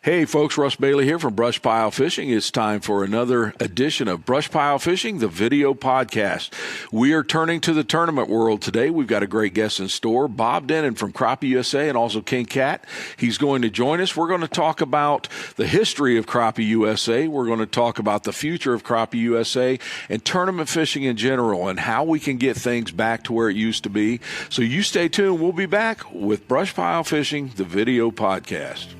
Hey folks, Russ Bailey here from Brushpile Fishing. It's time for another edition of Brushpile Fishing, the video podcast. We are turning to the tournament world today. We've got a great guest in store, Bob Denen from Crappie USA and also King Cat. He's going to join us. We're going to talk about the history of Crappie USA. We're going to talk about the future of Crappie USA and tournament fishing in general and how we can get things back to where it used to be. So you stay tuned. We'll be back with Brushpile Fishing, the video podcast.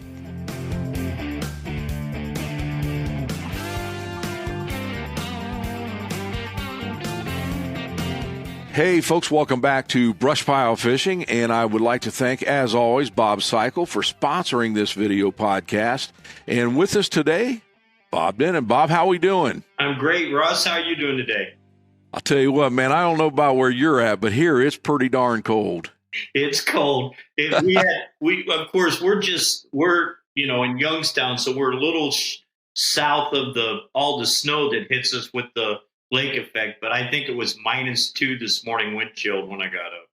Hey, folks, welcome back to Brushpile Fishing, and I would like to thank, as always, Bob Cycle for sponsoring this video podcast. And with us today, Bob Denen. Bob, how we doing? I'm great, Russ. How are you doing today? I'll tell you what, man, I don't know about where you're at, but here it's pretty darn cold. It's cold. Of course, we're in Youngstown, so we're a little south of all the snow that hits us with the lake effect, but I think it was -2 this morning wind chill when I got up.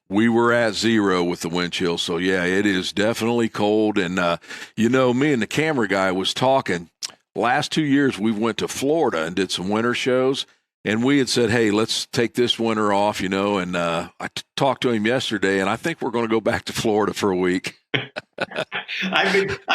We were at 0 with the wind chill, so yeah, it is definitely cold. And me and the camera guy was talking. Last 2 years, we went to Florida and did some winter shows, and we had said, hey, let's take this winter off, and I talked to him yesterday, and I think we're going to go back to Florida for a week. I've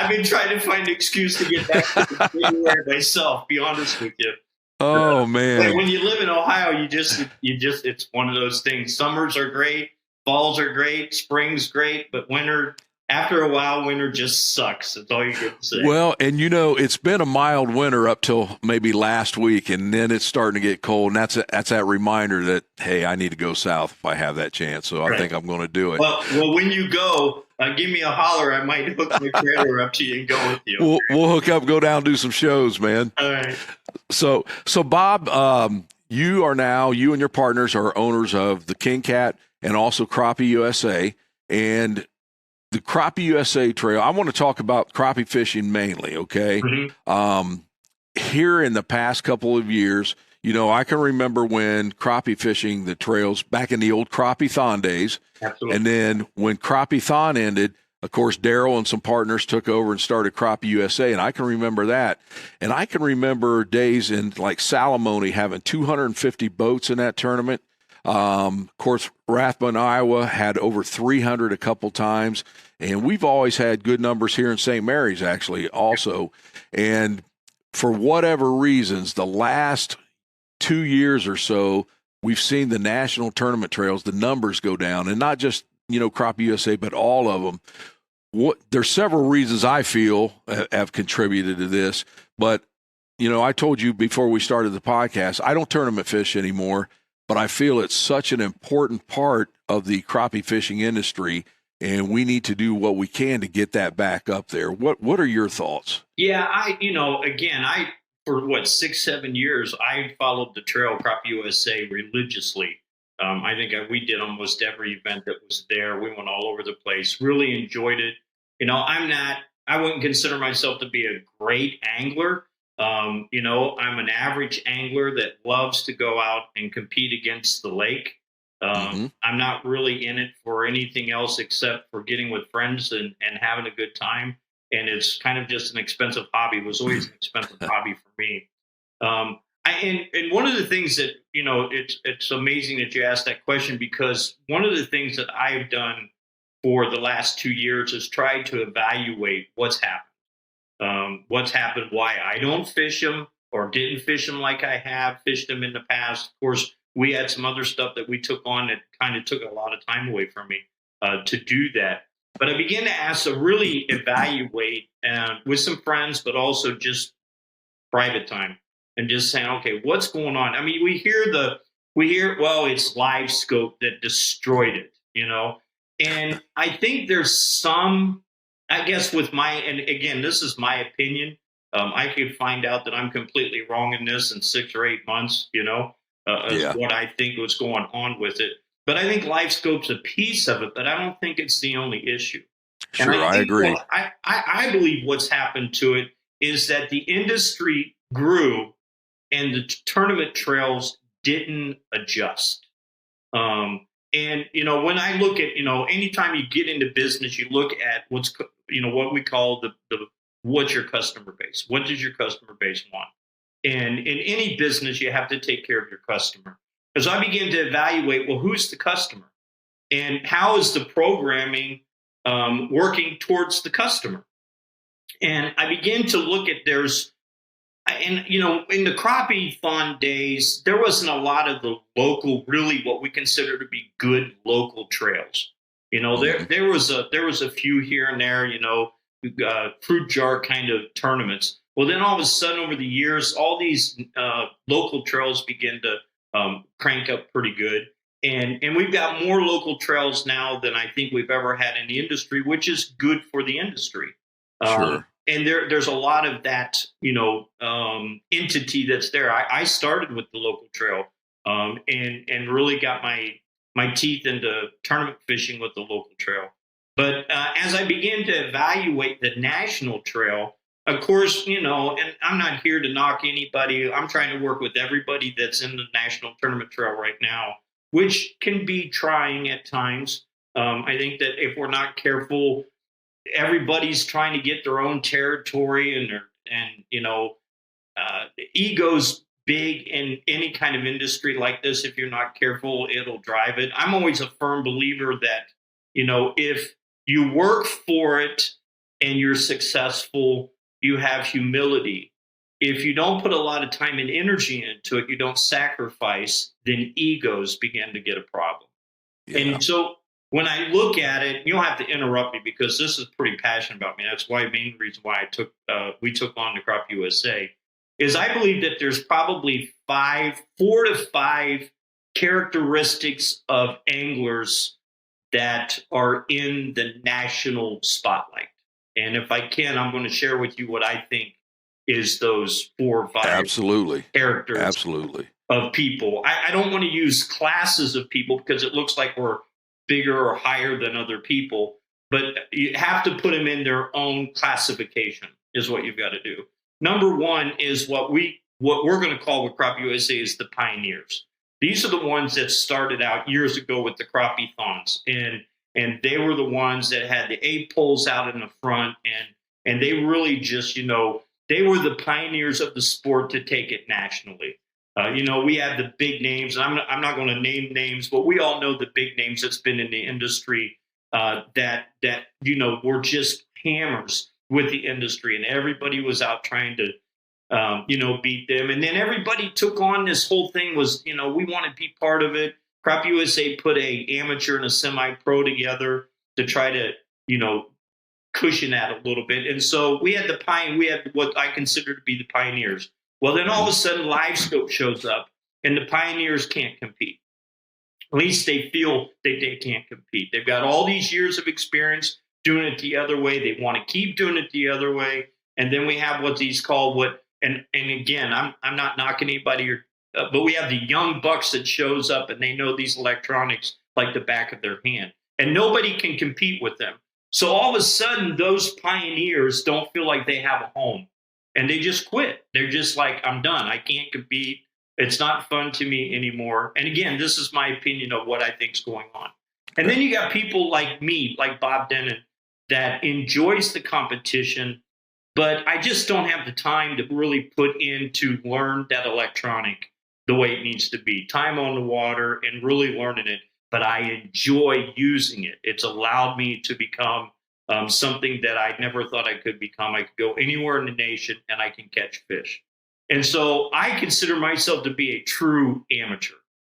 been trying to find an excuse to get back to January myself, be honest with you. Oh man! When you live in Ohio, you just it's one of those things. Summers are great, falls are great, spring's great, but after a while, winter just sucks. That's all you get to say. Well, and it's been a mild winter up till maybe last week, and then it's starting to get cold, and that's that reminder that hey, I need to go south if I have that chance. So I think I'm going to do it. Well, when you go, give me a holler. I might hook my trailer up to you and go with you. We'll hook up, go down, do some shows, man. All right. So Bob, you and your partners are owners of the King Cat and also Crappie USA. And the Crappie USA Trail, I want to talk about crappie fishing mainly, okay? Mm-hmm. Here in the past couple of years, I can remember when crappie fishing the trails back in the old Crappie Thon days. Absolutely. And then when Crappie Thon ended, of course, Daryl and some partners took over and started Crappie USA, and I can remember that. And I can remember days in like Salamone having 250 boats in that tournament. Of course, Rathbun, Iowa had over 300 a couple times, and we've always had good numbers here in St. Mary's actually also. And for whatever reasons, the last 2 years or so, we've seen the national tournament trails, the numbers go down, and not just Crappie USA, but all of them. There's several reasons I feel have contributed to this, but I told you before we started the podcast, I don't tournament fish anymore, but I feel it's such an important part of the crappie fishing industry, and we need to do what we can to get that back up there. What are your thoughts? Yeah, for 6-7 years, I followed the trail Crappie USA religiously. I think we did almost every event that was there. We went all over the place, really enjoyed it. I wouldn't consider myself to be a great angler. I'm an average angler that loves to go out and compete against the lake. I'm not really in it for anything else except for getting with friends and having a good time. And it's kind of just an expensive hobby. It was always an expensive hobby for me. And one of the things that, it's amazing that you asked that question, because one of the things that I've done for the last 2 years is try to evaluate what's happened. Why I don't fish them or didn't fish them like I have fished them in the past. Of course, we had some other stuff that we took on that kind of took a lot of time away from me to do that. But I began to really evaluate with some friends, but also just private time. And just saying, okay, what's going on? I mean, we hear, well, it's Live Scope that destroyed it, And I think there's some, I guess and again, this is my opinion. I could find out that I'm completely wrong in this in 6 or 8 months, is what I think was going on with it. But I think Live Scope's a piece of it, but I don't think it's the only issue. Sure, I agree. I believe what's happened to it is that the industry grew and the tournament trails didn't adjust. And, when I look at, anytime you get into business, you look at what we call the what's your customer base? What does your customer base want? And in any business, you have to take care of your customer. As I begin to evaluate, well, who's the customer? And how is the programming working towards the customer? And I begin to look at in the Crappie-thon days, there wasn't a lot of the local, really what we consider to be good local trails. There was a few here and there, fruit jar kind of tournaments. Well, then all of a sudden over the years, all these local trails begin to crank up pretty good. And we've got more local trails now than I think we've ever had in the industry, which is good for the industry. Sure. And there's a lot of that, entity that's there. I started with the local trail and really got my teeth into tournament fishing with the local trail. But as I began to evaluate the national trail, of course, and I'm not here to knock anybody. I'm trying to work with everybody that's in the national tournament trail right now, which can be trying at times. I think that if we're not careful, everybody's trying to get their own territory, and ego's big in any kind of industry like this. If you're not careful, it'll drive it. I'm always a firm believer that, if you work for it and you're successful, you have humility. If you don't put a lot of time and energy into it, you don't sacrifice, then egos begin to get a problem. Yeah. And so when I look at it, you don't have to interrupt me because this is pretty passionate about me. That's why the main reason why we took on the Crappie USA is I believe that there's probably 4 to 5 characteristics of anglers that are in the national spotlight. And if I can, I'm going to share with you what I think is those 4 or 5 characters of people. I don't want to use classes of people because it looks like we're bigger or higher than other people, but you have to put them in their own classification is what you've got to do. Number 1 is what we're going to call with Crappie USA is the pioneers. These are the ones that started out years ago with the Crappie Thons, and they were the ones that had the 8 poles out in the front, and they really just, they were the pioneers of the sport to take it nationally. We have the big names, and I'm not going to name names, but we all know the big names that's been in the industry that were just hammers with the industry, and everybody was out trying to beat them. And then everybody took on this whole thing was, we want to be part of it. Crappie USA put a amateur and a semi-pro together to try to, cushion that a little bit. And so we had what I consider to be the pioneers. Well, then all of a sudden LiveScope shows up and the pioneers can't compete. At least they feel that they can't compete. They've got all these years of experience doing it the other way. They want to keep doing it the other way. And then we have what these call and again, I'm not knocking anybody, but we have the young bucks that shows up and they know these electronics like the back of their hand. And nobody can compete with them. So all of a sudden, those pioneers don't feel like they have a home. And they just quit. They're just like, I'm done. I can't compete. It's not fun to me anymore. And again, this is my opinion of what I think is going on. And then you got people like me, like Bob Denen, that enjoys the competition, but I just don't have the time to really put in to learn that electronic the way it needs to be. Time on the water and really learning it, but I enjoy using it. It's allowed me to become something that I never thought I could become. I could go anywhere in the nation and I can catch fish. And so I consider myself to be a true amateur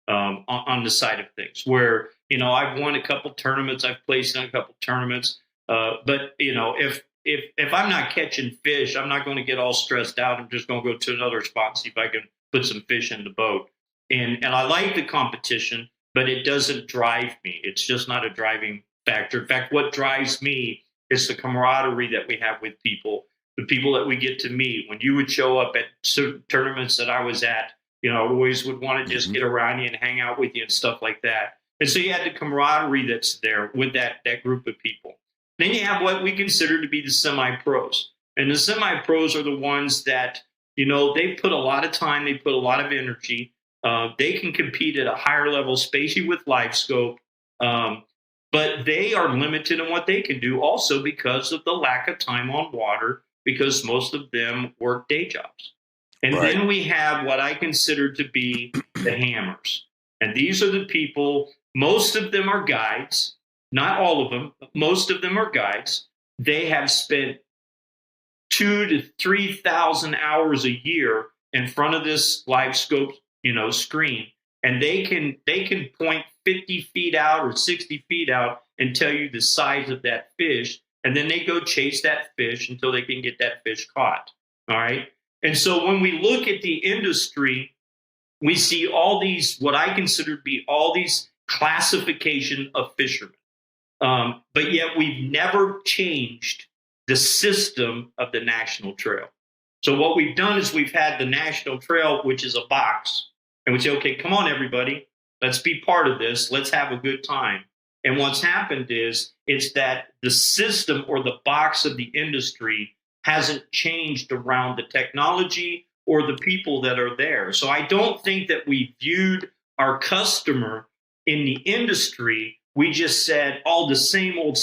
on the side of things where, I've won a couple tournaments. I've placed in a couple tournaments. But, if I'm not catching fish, I'm not going to get all stressed out. I'm just going to go to another spot and see if I can put some fish in the boat. And I like the competition, but it doesn't drive me. It's just not a driving factor. In fact, what drives me is the camaraderie that we have with people, the people that we get to meet. When you would show up at certain tournaments that I was at, always would want to just get around you and hang out with you and stuff like that. And so you had the camaraderie that's there with that group of people. Then you have what we consider to be the semi-pros. And the semi-pros are the ones that, they put a lot of time, they put a lot of energy. They can compete at a higher level, especially with LiveScope. But they are limited in what they can do also because of the lack of time on water, because most of them work day jobs. And Right. then we have what I consider to be the hammers. And these are the people, most of them are guides, not all of them, but most of them are guides. They have spent 2,000 to 3,000 hours a year in front of this live scope, screen, and they can point 50 feet out or 60 feet out and tell you the size of that fish, and then they go chase that fish until they can get that fish caught. All right. And so when we look at the industry, we see all these, what I consider to be all these classification of fishermen. But yet we've never changed the system of the National Trail. So what we've done is we've had the National Trail, which is a box, and we say, okay, come on, everybody, let's be part of this. Let's have a good time. And what's happened is it's that the system or the box of the industry hasn't changed around the technology or the people that are there. So I don't think that we viewed our customer in the industry. We just said, all the same old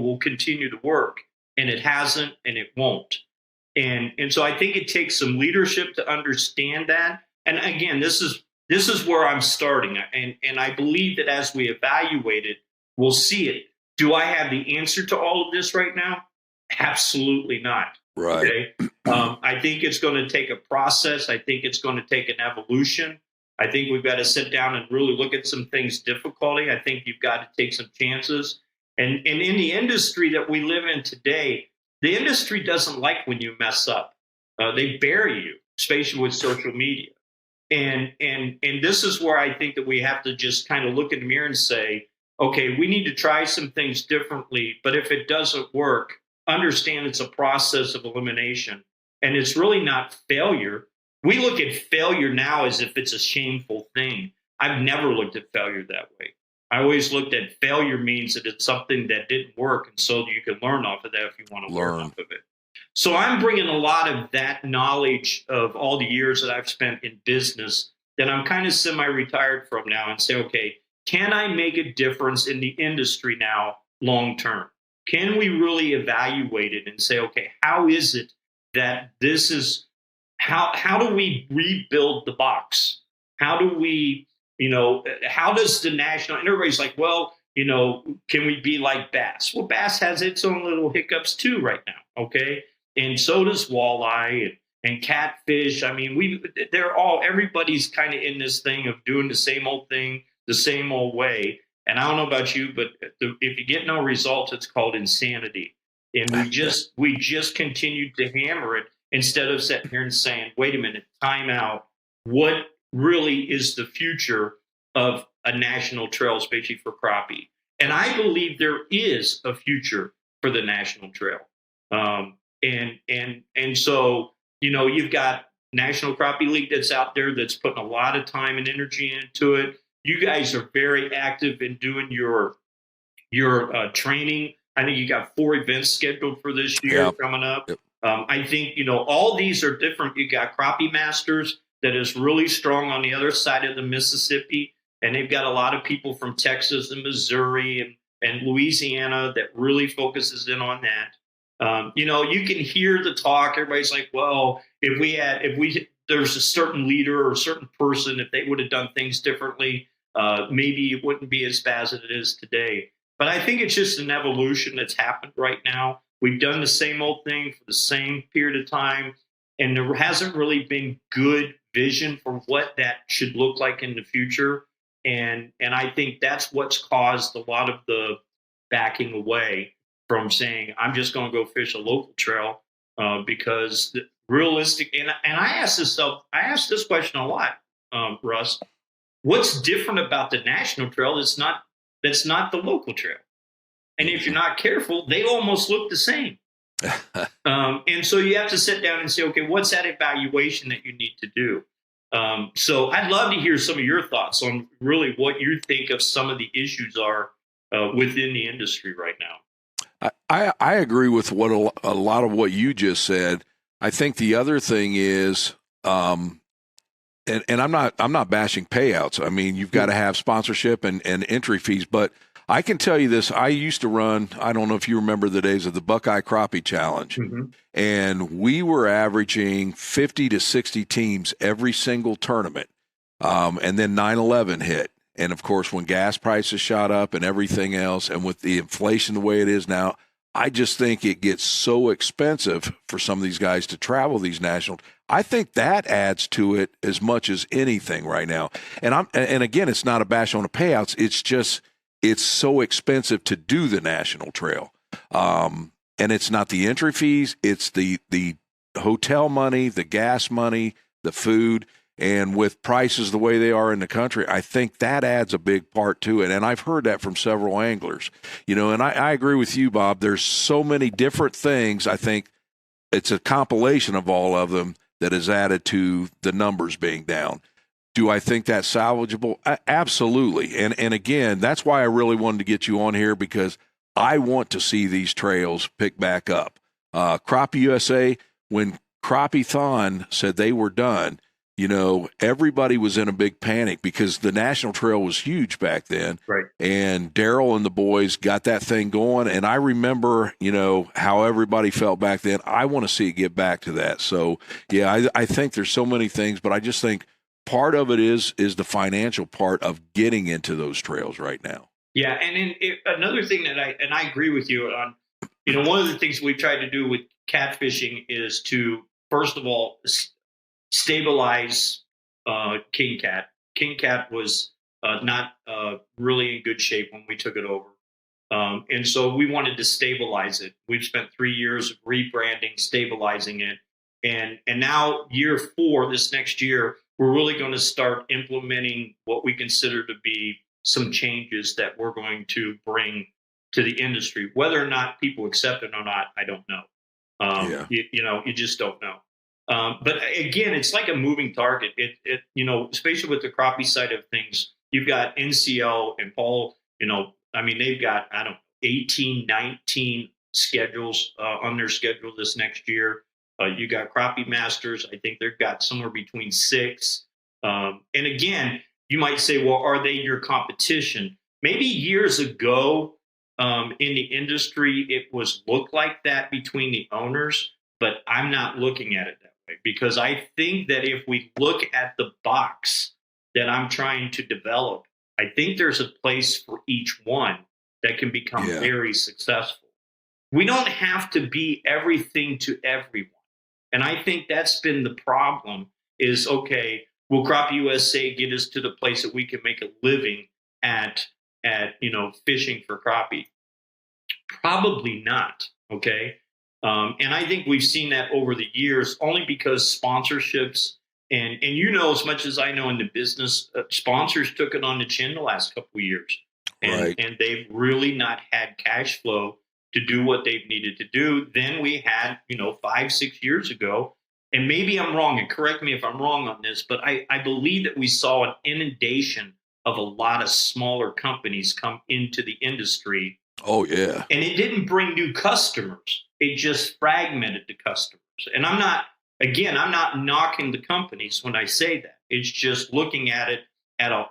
will continue to work. And it hasn't, and it won't. And so I think it takes some leadership to understand that. And again, this is where I'm starting. And I believe that as we evaluate it, we'll see it. Do I have the answer to all of this right now? Absolutely not. Right. Okay? I think it's going to take a process. I think it's going to take an evolution. I think we've got to sit down and really look at some things difficulty. I think you've got to take some chances. And in the industry that we live in today, the industry doesn't like when you mess up. They bury you, especially with social media. And this is where I think that we have to just kind of look in the mirror and say, okay, we need to try some things differently. But if it doesn't work, understand it's a process of elimination. And it's really not failure. We look at failure now as if it's a shameful thing. I've never looked at failure that way. I always looked at failure means that it's something that didn't work. And so you can learn off of that if you want to learn off of it. So I'm bringing a lot of that knowledge of all the years that I've spent in business that I'm kind of semi-retired from now and say, okay, can I make a difference in the industry now long term? Can we really evaluate it and say, okay, how is it that this is, how do we rebuild the box? How do we, how does the national, and everybody's like, well, can we be like bass? Well, bass has its own little hiccups too right now, okay? And so does walleye and catfish. I mean, everybody's kind of in this thing of doing the same old thing, the same old way. And I don't know about you, but if you get no results, it's called insanity. And we just continued to hammer it instead of sitting here and saying, wait a minute, time out. What really is the future of a national trail, especially for crappie? And I believe there is a future for the national trail. And so, you've got National Crappie League that's out there that's putting a lot of time and energy into it. You guys are very active in doing your training. I think you got 4 events scheduled for this year coming up. Yep. I think, all these are different. You got Crappie Masters that is really strong on the other side of the Mississippi. And they've got a lot of people from Texas and Missouri and Louisiana that really focuses in on that. You can hear the talk. Everybody's like, well, there's a certain leader or a certain person, if they would have done things differently, maybe it wouldn't be as bad as it is today. But I think it's just an evolution that's happened right now. We've done the same old thing for the same period of time, and there hasn't really been good vision for what that should look like in the future. And I think that's what's caused a lot of the backing away from saying, I'm just going to go fish a local trail, because realistic. And I ask this question a lot, Russ. What's different about the national trail that's not the local trail? And if you're not careful, they almost look the same. And so you have to sit down and say, okay, what's that evaluation that you need to do? So I'd love to hear some of your thoughts on really what you think of some of the issues are within the industry right now. I agree with what a lot of what you just said. I think the other thing is, and I'm not bashing payouts. I mean, you've got to have sponsorship and entry fees, but I can tell you this. I used to run, I don't know if you remember the days of the Buckeye Crappie Challenge, and we were averaging 50 to 60 teams every single tournament. And then 9/11 hit. And of course, when gas prices shot up and everything else, and with the inflation the way it is now, I just think it gets so expensive for some of these guys to travel these national. I think that adds to it as much as anything right now. And again, it's not a bash on the payouts. It's just, it's so expensive to do the national trail. And it's not the entry fees. It's the hotel money, the gas money, the food. And with prices the way they are in the country, I think that adds a big part to it. And I've heard that from several anglers, and I agree with you, Bob. There's so many different things. I think it's a compilation of all of them that is added to the numbers being down. Do I think that's salvageable? Absolutely. And again, that's why I really wanted to get you on here, because I want to see these trails pick back up. Crappie USA, when Crappie Thon said they were done, everybody was in a big panic because the national trail was huge back then. Right. And Daryl and the boys got that thing going. And I remember, how everybody felt back then. I want to see it get back to that. So, yeah, I think there's so many things, but I just think part of it is the financial part of getting into those trails right now. Yeah. And another thing that I agree with you on, one of the things we've tried to do with catfishing is to, first of all, stabilize King Cat. King Cat was not really in good shape when we took it over. And so we wanted to stabilize it. We've spent 3 years of rebranding, stabilizing it. And now year 4, this next year, we're really going to start implementing what we consider to be some changes that we're going to bring to the industry. Whether or not people accept it or not, I don't know. You just don't know. But again, it's like a moving target. Especially with the crappie side of things, you've got NCL and Paul, they've got, 18, 19 schedules on their schedule this next year. You got Crappie Masters. I think they've got somewhere between 6. And again, you might say, well, are they your competition? Maybe years ago in the industry, it was looked like that between the owners, but I'm not looking at it that way, because I think that if we look at the box that I'm trying to develop, I think there's a place for each one that can become very successful. We don't have to be everything to everyone. And I think that's been the problem is, okay, will Crappie USA get us to the place that we can make a living at fishing for crappie? Probably not. Okay. And I think we've seen that over the years, only because sponsorships and as much as I know in the business, sponsors took it on the chin the last couple of years, and they've really not had cash flow to do what they've needed to do. Then we had, 5-6 years ago, and maybe I'm wrong, and correct me if I'm wrong on this, but I believe that we saw an inundation of a lot of smaller companies come into the industry. Oh, yeah. And it didn't bring new customers. It just fragmented the customers. And I'm not knocking the companies when I say that. It's just looking at it at a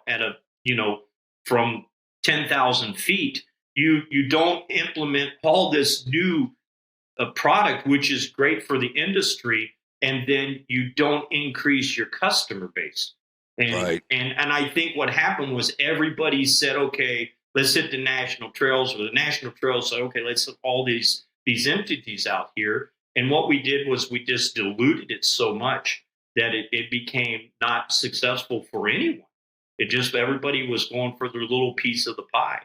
from 10,000 feet. You don't implement all this new product, which is great for the industry, and then you don't increase your customer base. And I think what happened was everybody said, okay, let's hit the national trails, or the national trails said, okay, let's hit all these entities out here. And what we did was we just diluted it so much that it became not successful for anyone. It just, everybody was going for their little piece of the pie.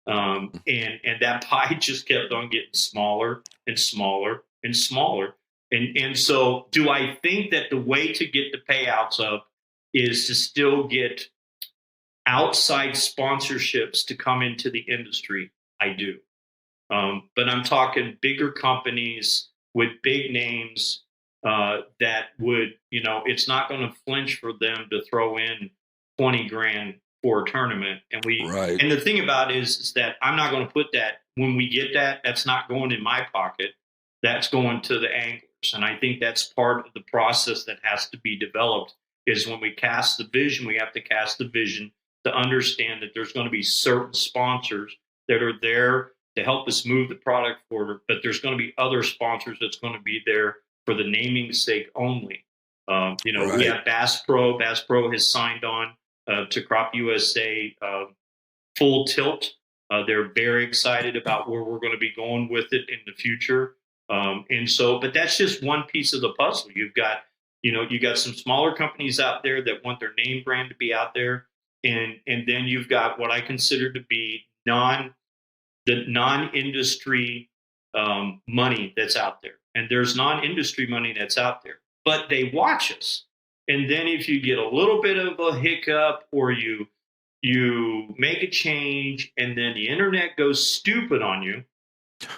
And that pie just kept on getting smaller and smaller and smaller. And so do I think that the way to get the payouts up is to still get outside sponsorships to come into the industry? I do. But I'm talking bigger companies with big names that would, it's not going to flinch for them to throw in 20 grand for a tournament. And and the thing about it is that I'm not going to put that, when we get that, that's not going in my pocket. That's going to the anglers. And I think that's part of the process that has to be developed, is when we cast the vision, we have to cast the vision to understand that there's going to be certain sponsors that are there to help us move the product forward, but there's going to be other sponsors that's going to be there for the naming's sake only. We have Bass Pro. Bass Pro has signed on to Crop USA full tilt. They're very excited about where we're going to be going with it in the future. But that's just one piece of the puzzle. You've got some smaller companies out there that want their name brand to be out there. And then you've got what I consider to be the non-industry money that's out there. And there's non-industry money that's out there, but they watch us. And then if you get a little bit of a hiccup or you make a change and then the internet goes stupid on you,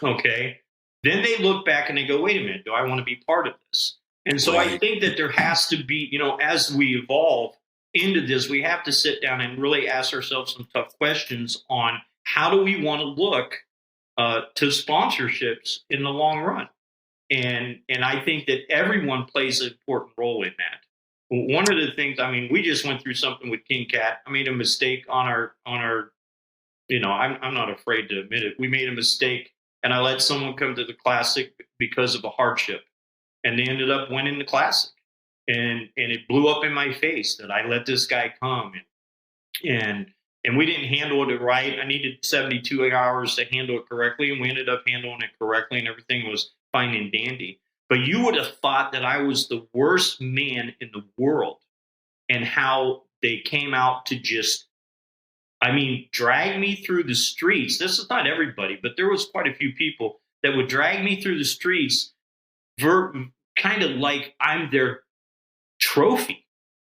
okay, then they look back and they go, wait a minute, do I want to be part of this? And so I think that there has to be, as we evolve into this, we have to sit down and really ask ourselves some tough questions on how do we want to look to sponsorships in the long run. And I think that everyone plays an important role in that. One of the things, we just went through something with King Cat. I made a mistake on our, I'm not afraid to admit it. We made a mistake and I let someone come to the Classic because of a hardship. And they ended up winning the Classic. And it blew up in my face that I let this guy come. And we didn't handle it right. I needed 72 hours to handle it correctly. And we ended up handling it correctly and everything was fine and dandy. But you would have thought that I was the worst man in the world, and how they came out to just, drag me through the streets. This is not everybody, but there was quite a few people that would drag me through the streets kind of like I'm their trophy,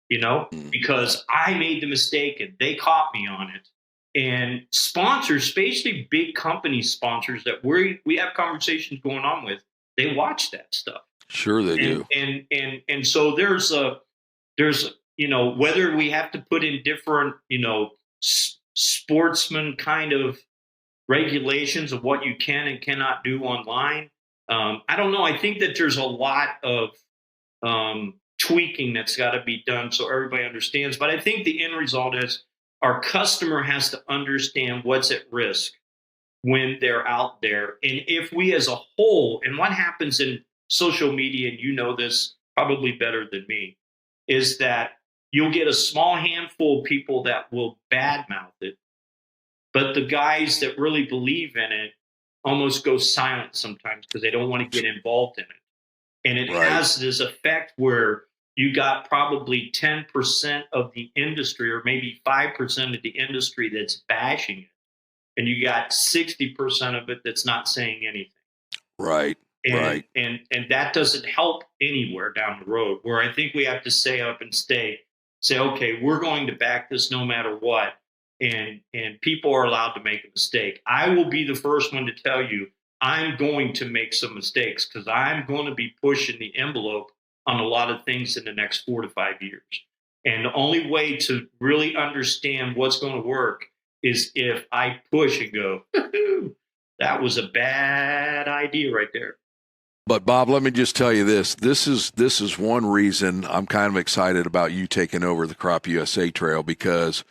because I made the mistake and they caught me on it. And sponsors, especially big company sponsors that we have conversations going on with, they watch that stuff. Sure they do. And so there's whether we have to put in different, sportsman kind of regulations of what you can and cannot do online. I don't know. I think that there's a lot of tweaking that's got to be done so everybody understands. But I think the end result is our customer has to understand what's at risk when they're out there. And if we as a whole, and what happens in social media, and you know this probably better than me, is that you'll get a small handful of people that will badmouth it. But the guys that really believe in it almost go silent sometimes because they don't want to get involved in it. And it has this effect where you got probably 10% of the industry or maybe 5% of the industry that's bashing it. And you got 60% of it that's not saying anything. Right. And that doesn't help anywhere down the road, where I think we have to say up and say, okay, we're going to back this no matter what. And people are allowed to make a mistake. I will be the first one to tell you I'm going to make some mistakes because I'm going to be pushing the envelope on a lot of things in the next 4 to 5 years. And the only way to really understand what's going to work is if I push and go, that was a bad idea right there. But Bob, let me just tell you this. This is one reason I'm kind of excited about you taking over the Crop USA Trail, because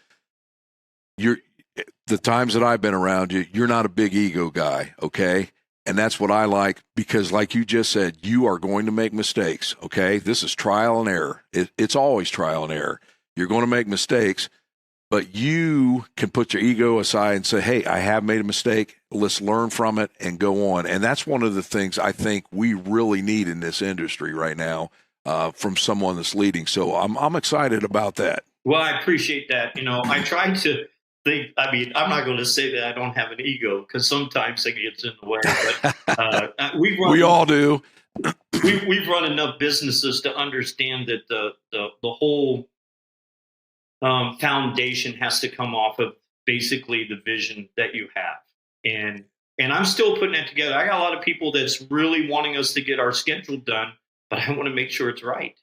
the times that I've been around you, you're not a big ego guy, okay? And that's what I like, because like you just said, you are going to make mistakes, okay? This is trial and error. It's always trial and error. You're going to make mistakes, but you can put your ego aside and say, hey, I have made a mistake. Let's learn from it and go on. And that's one of the things I think we really need in this industry right now from someone that's leading. So I'm excited about that. Well, I appreciate that. I try to think, I'm not going to say that I don't have an ego, because sometimes it gets in the way. But we all do. We've run enough businesses to understand that the whole foundation has to come off of basically the vision that you have. And I'm still putting that together. I got a lot of people that's really wanting us to get our schedule done, but I want to make sure it's right.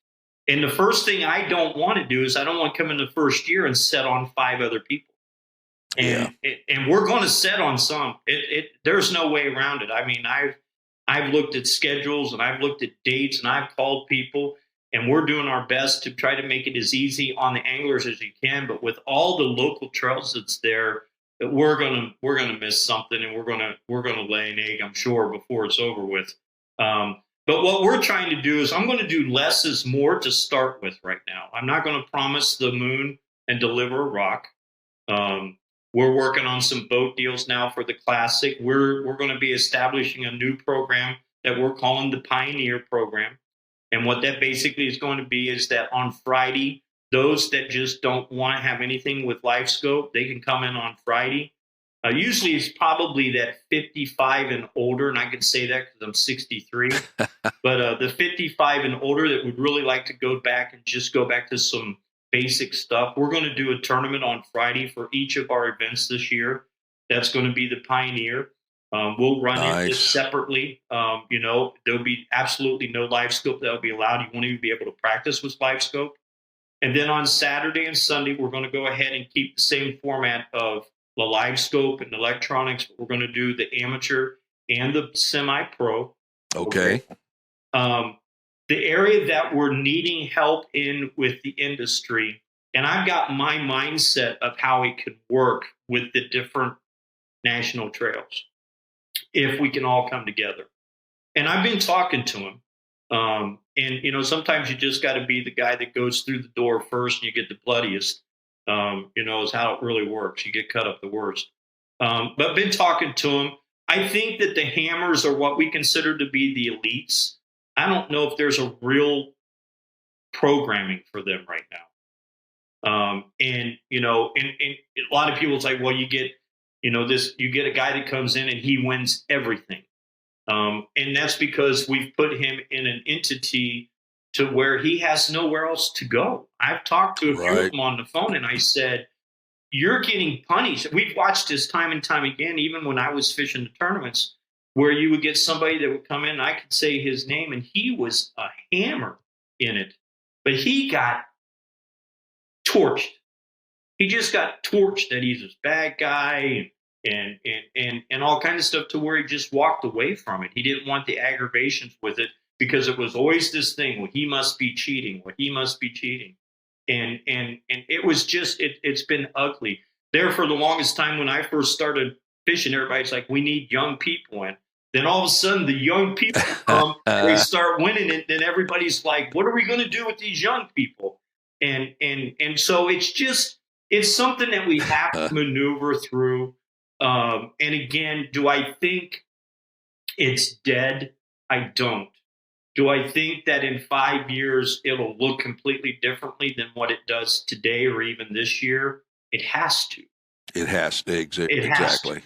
And the first thing I don't want to do is I don't want to come in the first year and set on 5 other people. And we're going to set on some. There's no way around it. I've looked at schedules and I've looked at dates and I've called people, and we're doing our best to try to make it as easy on the anglers as you can. But with all the local trails that's there, we're gonna miss something, and we're gonna lay an egg, I'm sure, before it's over with. But what we're trying to do is I'm going to do less is more to start with right now. I'm not going to promise the moon and deliver a rock. Um, we're working on some boat deals now for the Classic. We're going to be establishing a new program that we're calling the Pioneer Program. And what that basically is going to be is that on Friday, those that just don't want to have anything with life scope, they can come in on Friday. Usually it's probably that 55 and older, and I can say that because I'm 63. But the 55 and older that would really like to go back and just go back to some basic stuff. We're going to do a tournament on Friday for each of our events this year. That's going to be the Pioneer. We'll run it just separately. There'll be absolutely no live scope that'll be allowed. You won't even be able to practice with live scope. And then on Saturday and Sunday, we're going to go ahead and keep the same format of the live scope and electronics. We're going to do the amateur and the semi-pro. Okay. The area that we're needing help in with the industry, and I've got my mindset of how it could work with the different national trails if we can all come together. And I've been talking to him. And sometimes you just got to be the guy that goes through the door first and you get the bloodiest, is how it really works. You get cut up the worst. But I've been talking to him. I think that the hammers are what we consider to be the elites. I don't know if there's a real programming for them right now. And a lot of people say, well, you get a guy that comes in and he wins everything. And that's because we've put him in an entity to where he has nowhere else to go. I've talked to a few of them on the phone and I said, you're getting punished. We've watched this time and time again, even when I was fishing the tournaments, where you would get somebody that would come in and I could say his name and he was a hammer in it, but he got torched. He just got torched that he's this bad guy and all kinds of stuff, to where he just walked away from it. He didn't want the aggravations with it because it was always this thing, well, he must be cheating. And it was just, it's been ugly. There for the longest time when I first started fishing, everybody's like, we need young people in. Then all of a sudden the young people come, they start winning it. Then everybody's like, what are we going to do with these young people? And so it's something that we have to maneuver through. And again, do I think it's dead? I don't. Do I think that in 5 years it'll look completely differently than what it does today or even this year? It has to. It has to. Exactly. Has to.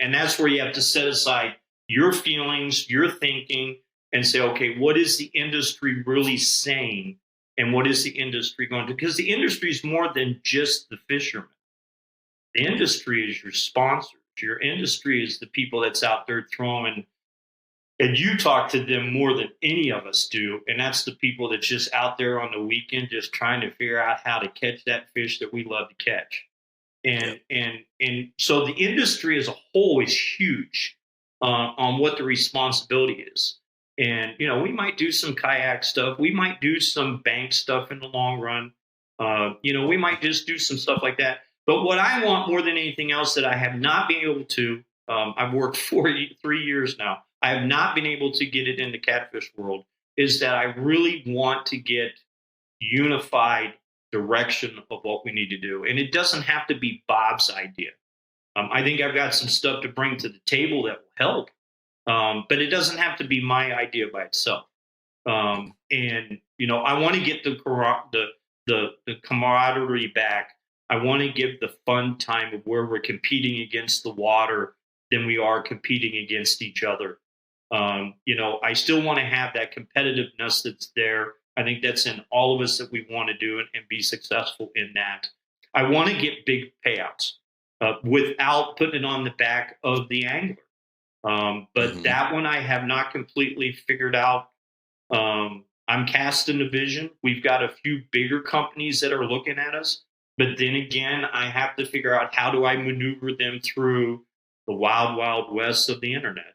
And that's where you have to set aside your feelings, your thinking, and say, okay, what is the industry really saying? And what is the industry going to do? Because the industry is more than just the fishermen. The industry is your sponsors. Your industry is the people that's out there throwing, and you talk to them more than any of us do. And that's the people that's just out there on the weekend, just trying to figure out how to catch that fish that we love to catch. And so the industry as a whole is huge on what the responsibility is. And, we might do some kayak stuff. We might do some bank stuff in the long run. We might just do some stuff like that. But what I want more than anything else that I have not been able to, I've worked 3 years now. I have not been able to get it in the catfish world, is that I really want to get unified direction of what we need to do. And it doesn't have to be Bob's idea. I think I've got some stuff to bring to the table that will help. But it doesn't have to be my idea by itself. I want to get the camaraderie back. I want to give the fun time of where we're competing against the water than we are competing against each other. I still want to have that competitiveness that's there. I think that's in all of us that we want to do it and be successful in that. I want to get big payouts without putting it on the back of the angler. But that one I have not completely figured out. I'm casting the vision. We've got a few bigger companies that are looking at us. But then again, I have to figure out how do I maneuver them through the wild, wild west of the internet.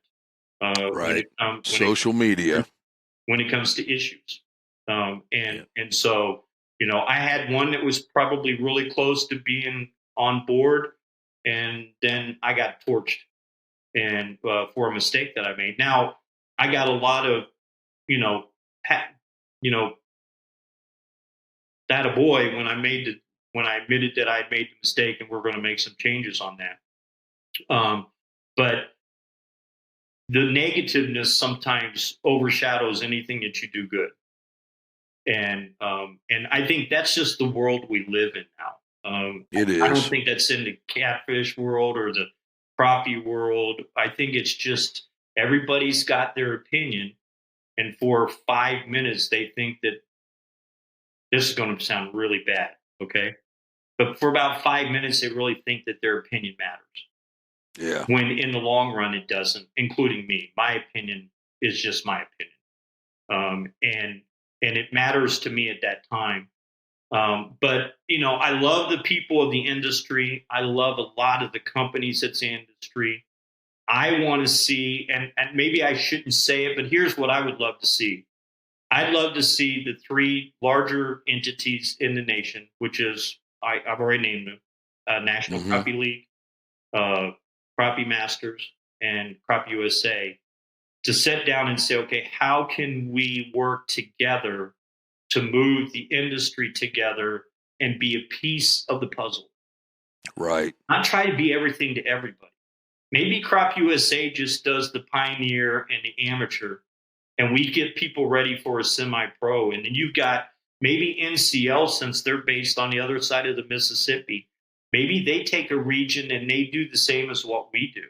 Social media. When it comes to issues. And so, I had one that was probably really close to being on board. and then I got torched and for a mistake that I made. Now I got a lot of, you know, you know, that a boy when I admitted that I had made the mistake and we're going to make some changes on that. But the negativeness sometimes overshadows anything that you do good. And I think that's just the world we live in now. It I don't is. think that's in the catfish world or the crappie world. I think it's just everybody's got their opinion, and for 5 minutes they think that this is going to sound really bad, okay? But for about 5 minutes they really think that their opinion matters. Yeah. When in the long run it doesn't, including me. My opinion is just my opinion, and it matters to me at that time. But I love the people of the industry. I love a lot of the companies that's in the industry. I want to see, and maybe I shouldn't say it, but here's what I would love to see. I'd love to see the three larger entities in the nation, which is I've already named them: National Mm-hmm. Crappie League, uh, Crappie Masters, and Crappie USA, to sit down and say, okay, how can we work together to move the industry together and be a piece of the puzzle? Right. Not try to be everything to everybody. Maybe Crop USA just does the pioneer and the amateur, and we get people ready for a semi-pro. And then you've got maybe NCL, since they're based on the other side of the Mississippi. Maybe they take a region and they do the same as what we do,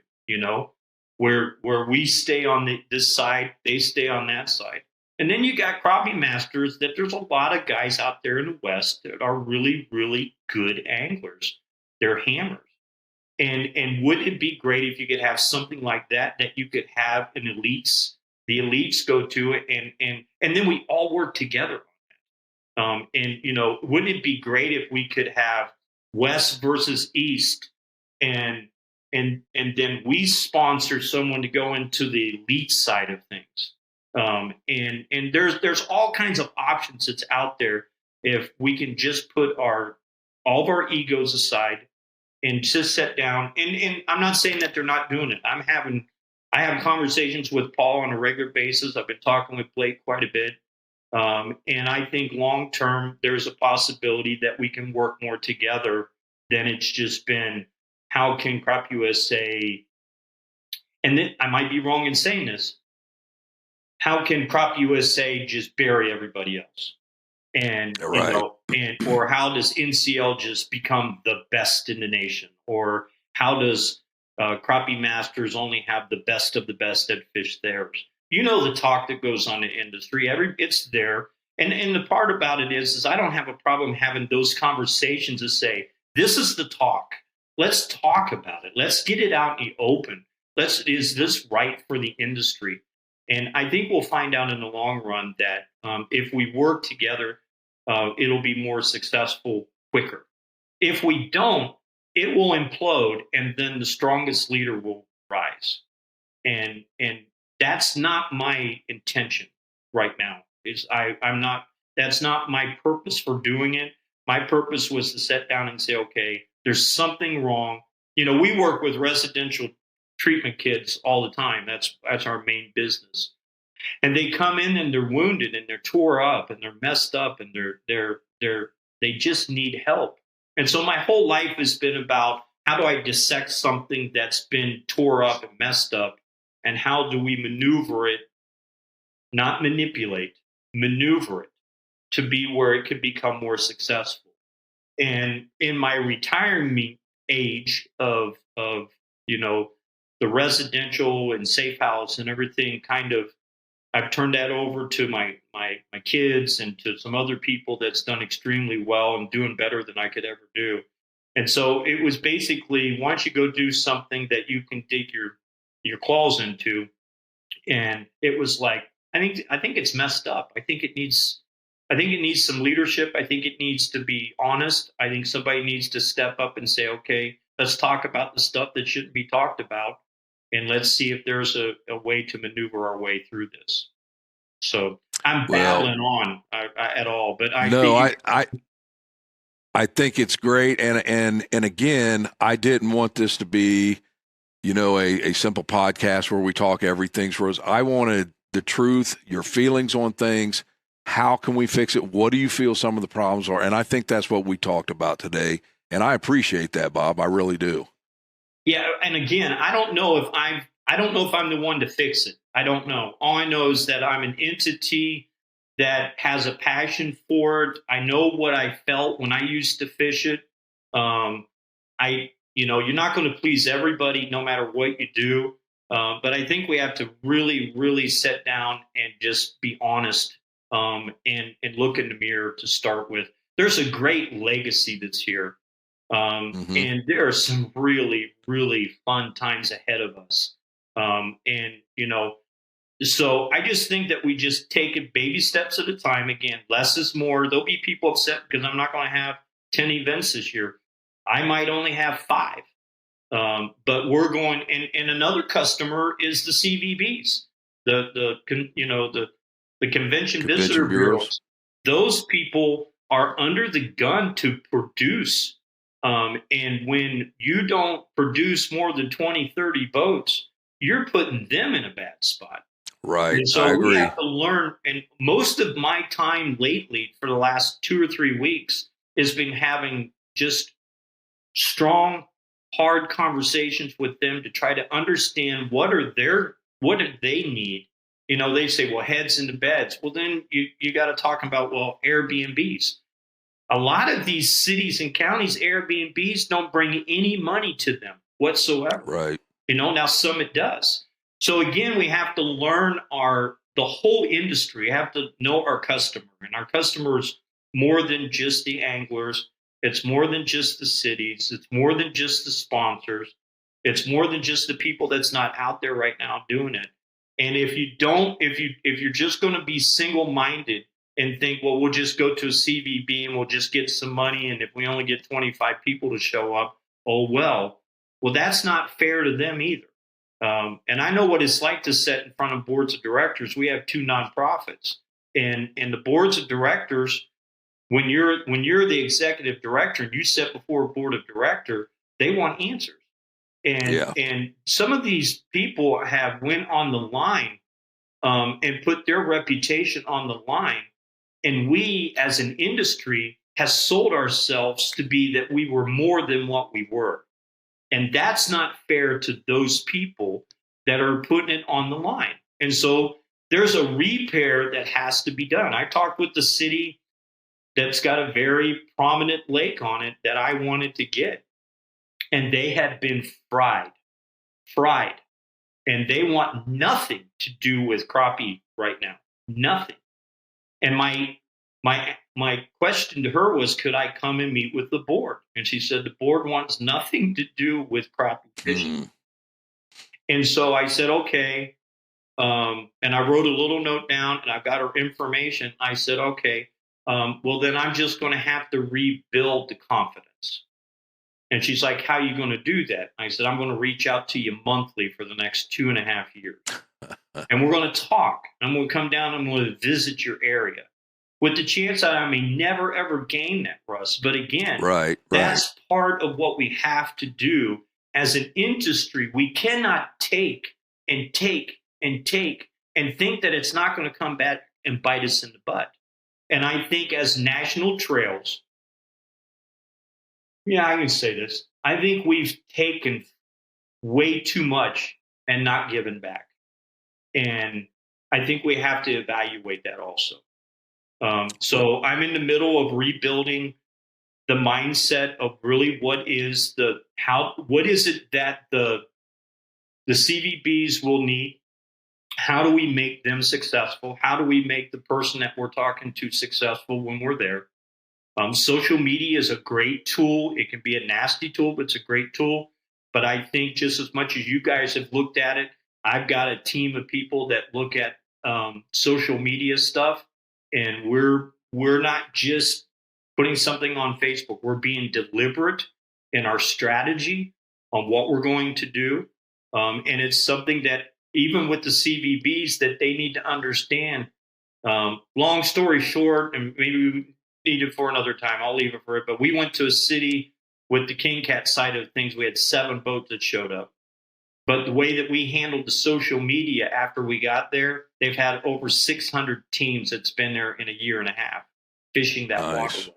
where we stay on this side, they stay on that side. And then you got crappie masters, that there's a lot of guys out there in the West that are really, really good anglers. They're hammers. And wouldn't it be great if you could have something like that you could have the elites go to it, and then we all work together on it. And wouldn't it be great if we could have West versus East, and then we sponsor someone to go into the elite side of things. And there's all kinds of options that's out there if we can just put all of our egos aside and just sit down. And I'm not saying that they're not doing it. I have conversations with Paul on a regular basis. I've been talking with Blake quite a bit. And I think long term, there's a possibility that we can work more together than it's just been, how can Crop USA, and then I might be wrong in saying this, how can Crop USA just bury everybody else? And, Right. or how does NCL just become the best in the nation? Or how does Crappie Masters only have the best of the best at fish theirs? The talk that goes on in the industry, it's there. And the part about it is I don't have a problem having those conversations to say, this is the talk. Let's talk about it. Let's get it out in the open. Is this right for the industry? And I think we'll find out in the long run that if we work together, it'll be more successful quicker. If we don't, it will implode, and then the strongest leader will rise. And that's not my intention right now. I'm not. That's not my purpose for doing it. My purpose was to sit down and say, okay, there's something wrong. We work with residential treatment kids all the time. That's our main business. And they come in and they're wounded and they're tore up and they're messed up and they just need help. And so my whole life has been about, how do I dissect something that's been tore up and messed up, and how do we maneuver it, not manipulate, maneuver it to be where it could become more successful. And in my retirement age of the residential and safe house and everything, kind of, I've turned that over to my kids and to some other people that's done extremely well and doing better than I could ever do. And so it was basically, why don't you go do something that you can dig your claws into? And it was like, I think it's messed up. I think it needs some leadership. I think it needs to be honest. I think somebody needs to step up and say, okay, let's talk about the stuff that shouldn't be talked about, and let's see if there's a way to maneuver our way through this. So I'm babbling on at all, but I no, think I think it's great. And again, I didn't want this to be, a simple podcast where we talk everything's rose. I wanted the truth, your feelings on things. How can we fix it? What do you feel some of the problems are? And I think that's what we talked about today. And I appreciate that, Bob. I really do. Yeah. And again, I don't know if I'm the one to fix it. I don't know. All I know is that I'm an entity that has a passion for it. I know what I felt when I used to fish it. You're not going to please everybody no matter what you do. But I think we have to really, really sit down and just be honest, and look in the mirror to start with. There's a great legacy that's here. And there are some really, really fun times ahead of us. So I just think that we just take it baby steps at a time. Again, less is more. There'll be people upset because I'm not going to have 10 events this year. I might only have 5. But we're going, and another customer is the CVBs, the convention visitor bureaus. Those people are under the gun to produce. And when you don't produce more than 20, 30 boats, you're putting them in a bad spot. Right. And so I agree. we have to learn. And most of my time lately for the last 2 or 3 weeks has been having just strong, hard conversations with them to try to understand what do they need. They say, well, heads into beds. Well, then you got to talk about, Airbnbs. A lot of these cities and counties, Airbnbs don't bring any money to them whatsoever. Right. Now some it does. So again, we have to learn the whole industry. We have to know our customer, and our customers more than just the anglers. It's more than just the cities. It's more than just the sponsors. It's more than just the people that's not out there right now doing it. And if you're just going to be single-minded and think, well, we'll just go to a CVB and we'll just get some money, and if we only get 25 people to show up, well, that's not fair to them either. And I know what it's like to sit in front of boards of directors. We have 2 nonprofits, and the boards of directors, when you're the executive director and you sit before a board of director, they want answers. And some of these people have went on the line, and put their reputation on the line. And we, as an industry, has sold ourselves to be that we were more than what we were. And that's not fair to those people that are putting it on the line. And so there's a repair that has to be done. I talked with the city that's got a very prominent lake on it that I wanted to get. And they have been fried. And they want nothing to do with crappie right now. Nothing. And my question to her was, could I come and meet with the board? And she said, the board wants nothing to do with crappie fishing. And so I said, okay. And I wrote a little note down, and I've got her information. I said, okay, well, then I'm just going to have to rebuild the confidence. And she's like, how are you going to do that? I said, I'm going to reach out to you monthly for the next 2.5 years. And we're going to talk. I'm going to come down. I'm going to visit your area with the chance that I may never, ever gain that, Russ. But again, that's part of what we have to do as an industry. We cannot take and take and take and think that it's not going to come back and bite us in the butt. And I think as national trails, I can say this. I think we've taken way too much and not given back. And I think we have to evaluate that also. So I'm in the middle of rebuilding the mindset of really what is it that the CVBs will need? How do we make them successful? How do we make the person that we're talking to successful when we're there? Social media is a great tool. It can be a nasty tool, but it's a great tool. But I think just as much as you guys have looked at it, I've got a team of people that look at social media stuff, and we're not just putting something on Facebook. We're being deliberate in our strategy on what we're going to do. And it's something that even with the CVBs that they need to understand. Long story short, and maybe need it for another time. I'll leave it for it. But we went to a city with the King Cat side of things. We had 7 boats that showed up. But the way that we handled the social media after we got there, they've had over 600 teams that's been there in a year and a half fishing that waterway.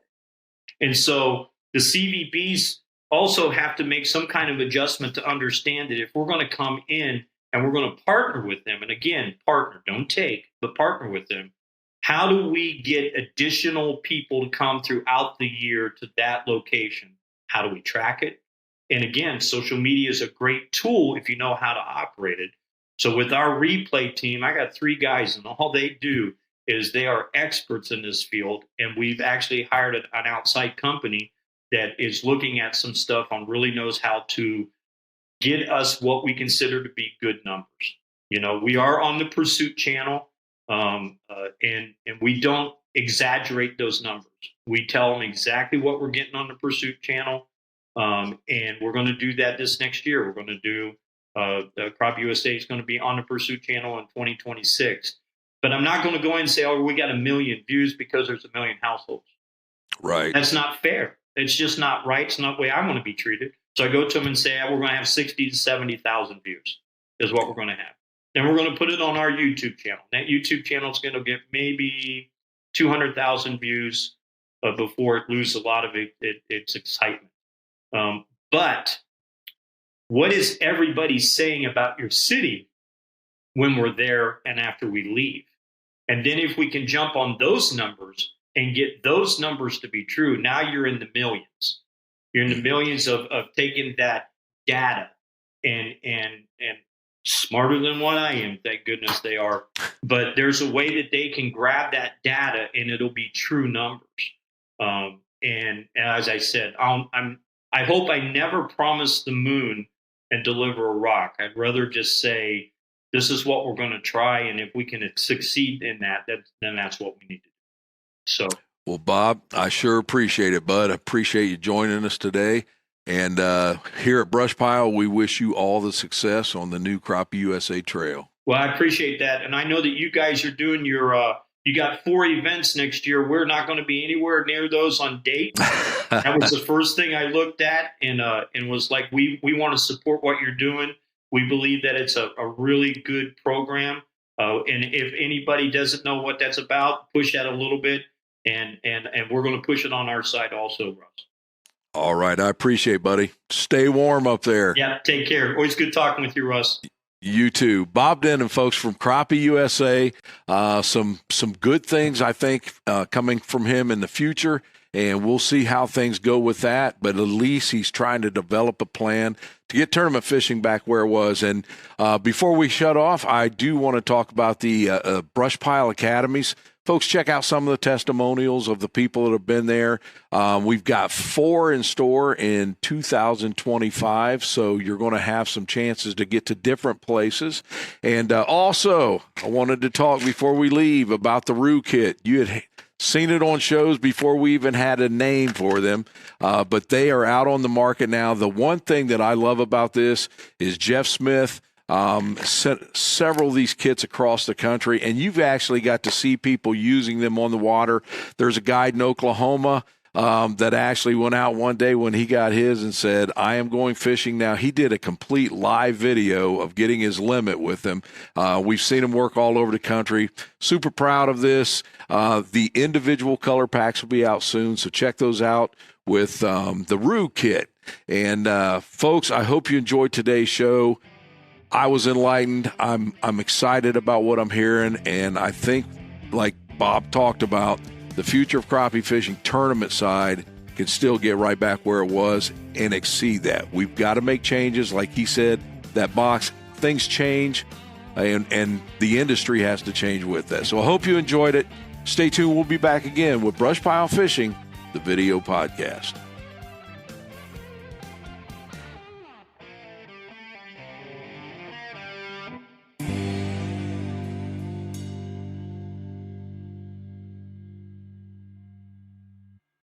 And so the CVBs also have to make some kind of adjustment to understand that if we're going to come in and we're going to partner with them, and again, partner, don't take, but partner with them, how do we get additional people to come throughout the year to that location? How do we track it? And again, social media is a great tool if you know how to operate it. So with our replay team, I got 3 guys, and all they do is they are experts in this field. And we've actually hired an outside company that is looking at some stuff and really knows how to get us what we consider to be good numbers. You know, we are on the Pursuit channel, and we don't exaggerate those numbers. We tell them exactly what we're getting on the Pursuit channel. And we're going to do that this next year. We're going to do Crappie USA is going to be on the Pursuit channel in 2026. But I'm not going to go in and say, oh, we got 1 million views because there's 1 million households. Right. That's not fair. It's just not right. It's not the way I want to be treated. So I go to them and say, we're going to have 60 to 70,000 views is what we're going to have. Then we're going to put it on our YouTube channel. That YouTube channel is going to get maybe 200,000 views before it loses a lot of its excitement. But what is everybody saying about your city when we're there and after we leave? And then if we can jump on those numbers and get those numbers to be true, now you're in the millions. You're in the millions of taking that data and smarter than what I am, thank goodness they are. But there's a way that they can grab that data and it'll be true numbers. And as I said, I hope I never promise the moon and deliver a rock. I'd rather just say, this is what we're going to try. And if we can succeed in that, then that's what we need to do. So, well, Bob, I sure appreciate it, bud. I appreciate you joining us today. And here at Brushpile, we wish you all the success on the new Crappie USA Trail. Well, I appreciate that. And I know that you guys are doing your you got 4 events next year. We're not going to be anywhere near those on date. That was the first thing I looked at and was like, we want to support what you're doing. We believe that it's a really good program. And if anybody doesn't know what that's about, push that a little bit. And we're going to push it on our side also, Russ. All right. I appreciate it, buddy. Stay warm up there. Yeah. Take care. Always good talking with you, Russ. You too. Bob Denen, folks, from Crappie USA. Some good things, I think, coming from him in the future, and we'll see how things go with that. But at least he's trying to develop a plan to get tournament fishing back where it was. And before we shut off, I do want to talk about the Brushpile Academies. Folks, check out some of the testimonials of the people that have been there. We've got 4 in store in 2025, so you're going to have some chances to get to different places. And also, I wanted to talk before we leave about the Roo Kit. You had seen it on shows before we even had a name for them, but they are out on the market now. The one thing that I love about this is Jeff Smith sent several of these kits across the country, and you've actually got to see people using them on the water. There's a guy in Oklahoma that actually went out one day when he got his and said, I am going fishing now. He did a complete live video of getting his limit with him. We've seen him work all over the country. Super proud of this. The individual color packs will be out soon, so check those out with the Roo Kit. And folks, I hope you enjoyed today's show. I was enlightened. I'm excited about what I'm hearing, and I think, like Bob talked about, the future of crappie fishing tournament side can still get right back where it was and exceed that. We've got to make changes. Like he said, that box, things change, and the industry has to change with that. So I hope you enjoyed it. Stay tuned. We'll be back again with Brushpile Fishing, the video podcast.